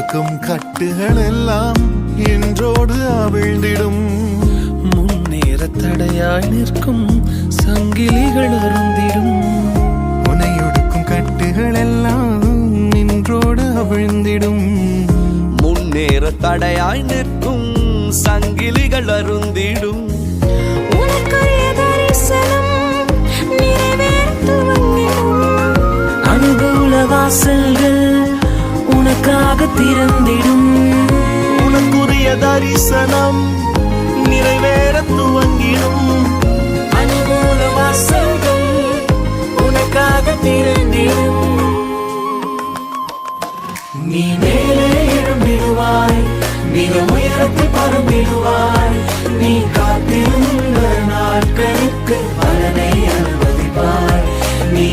இருக்கும் கட்டுகள் எல்லாம் என்றோடு அவிழ்ந்திடும். முன்னேற தடையாய் நிற்கும் சங்கிலிகள் அருந்திடும். உனையொடுக்கும் கட்டுகள் எல்லாம் நின்றோடு அவிழ்ந்திடும். முன்னேற தடையாய் நிற்கும் சங்கிலிகள் அருந்திடும். அனுகூல வாசல்கள் உனக்காக திறந்திடும். உனக்குரிய தரிசனம் நிறைவேற துவங்கிடும். அனுகூல வாசல்கள் உனக்காக திறந்திடும். நீ மேலே எழும்பிடுவாய், மிக உயரத்தில் பறந்திடுவாய். நீ காத்திருந்த நாட்களுக்கு பலனை அனுபவிப்பாய். நீ